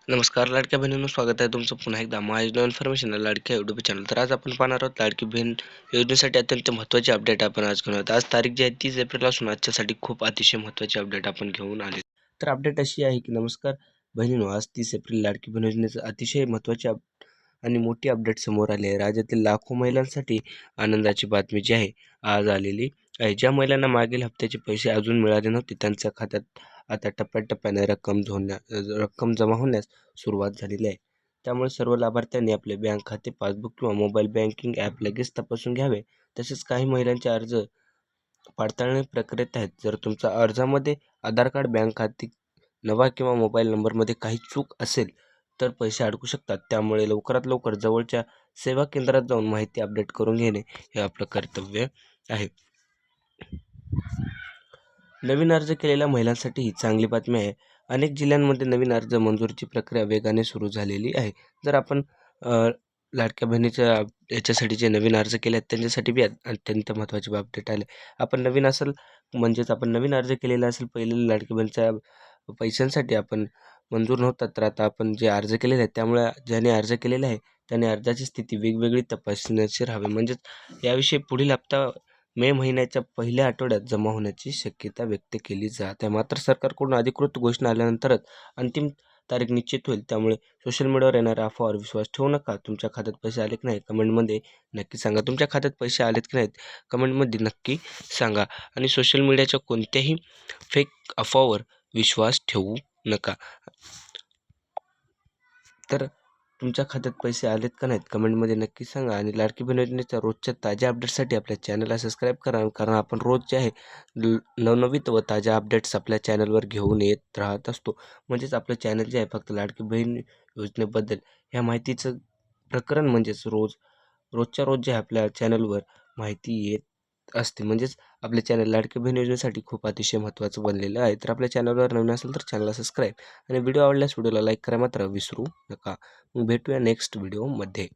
नमस्कार लाडक्या बहिणींनो, स्वागत आहे तुमचं पुन्हा एकदा माझ्या नवीन इन्फॉर्मेशन लाडक्या यूट्यूब चॅनल. तर आज आपण पाहणार आहोत लाडकी बहीण योजनेसाठी अत्यंत महत्त्वाची अपडेट आपण आज घेऊन आहोत. आज तारीख जी आहे 30 एप्रिल असून आजच्यासाठी खूप अतिशय महत्त्वाची अपडेट आपण घेऊन आले. तर अपडेट अशी आहे की नमस्कार बहिणींनो, आज 30 एप्रिल लाडकी बहीण योजनेचं अतिशय महत्त्वाची आणि मोठी अपडेट समोर आली आहे. राज्यातील लाखो महिलांसाठी आनंदाची बातमी जी आहे आज आलेली आहे. ज्या महिलांना मागील हप्त्याचे पैसे अजून मिळाले नव्हते त्यांच्या खात्यात आता टप्प्याटप्प्याने रक्कम जमा होण्यास सुरुवात झालेली आहे. त्यामुळे सर्व लाभार्थ्यांनी आपले बँक खाते, पासबुक किंवा मोबाईल बँकिंग ॲप लगेच तपासून घ्यावे. तसेच काही महिलांचे अर्ज पडताळणी प्रक्रियेत आहेत. जर तुमच्या अर्जामध्ये आधार कार्ड, बँक खाते नवा किंवा मोबाईल नंबरमध्ये काही चूक असेल तर पैसे अडकू शकतात. त्यामुळे लवकरात लवकर जवळच्या सेवा केंद्रात जाऊन माहिती अपडेट करून घेणे हे आपलं कर्तव्य आहे. नवीन अर्ज केलेल्या महिलांसाठी ही चांगली बातमी आहे. अनेक जिल्ह्यांमध्ये नवीन अर्ज मंजुरीची प्रक्रिया वेगाने सुरू झालेली आहे. जर आपण लाडक्या बहिणीच्या याच्यासाठी जे नवीन अर्ज केले आहेत त्यांच्यासाठी बी अत्यंत महत्त्वाची अपडेट आले. आपण नवीन असेल म्हणजेच आपण नवीन अर्ज केलेला असेल, पहिले लाडक्या बहिणीच्या पैशांसाठी आपण मंजूर नव्हतात, तर आता आपण जे अर्ज केलेले आहेत त्यामुळे ज्याने अर्ज केलेला आहे त्याने अर्जाची स्थिती वेगवेगळी तपासण्याची राहावी. म्हणजेच याविषयी पुढील हप्ता मे महिन्याच्या पहिल्या आठवड्यात जमा होण्याची शक्यता व्यक्त केली जात आहे. मात्र सरकारकडून अधिकृत घोषणा आल्यानंतरच अंतिम तारीख निश्चित होईल. त्यामुळे सोशल मीडियावर येणाऱ्या अफवावर विश्वास ठेवू नका. तुमच्या खात्यात पैसे आले की नाही कमेंटमध्ये नक्की सांगा. तुमच्या खात्यात पैसे आलेत की नाहीत कमेंटमध्ये नक्की सांगा. आणि सोशल मीडियाच्या कोणत्याही फेक अफवावर विश्वास ठेवू नका. तर तुमच्या खात्यात पैसे आलेत का नाहीत कमेंटमध्ये नक्की सांगा. आणि लाडकी बहीण योजनेच्या रोजच्या ताज्या अपडेट्ससाठी आपल्या चॅनलला सबस्क्राईब करा, कारण आपण रोज जे आहे नवनवीन व ताज्या अपडेट्स आपल्या चॅनलवर घेऊन येत राहत असतो. म्हणजेच आपलं चॅनल जे आहे फक्त लाडकी बहीण योजनेबद्दल ह्या माहितीचं प्रकरण म्हणजेच रोजच्या रोज जे आहे आपल्या चॅनलवर माहिती येत असते. म्हणजेच आपल्या चॅनल लाडकी बहीण योजनेसाठी खूप अतिशय महत्त्वाचं बनलेलं आहे. तर आपल्या चॅनलवर नवीन असेल तर चॅनलला सबस्क्राईब आणि व्हिडिओ आवडल्यास व्हिडिओला लाईक करा मात्र विसरू नका. मग भेटूया नेक्स्ट व्हिडिओमध्ये.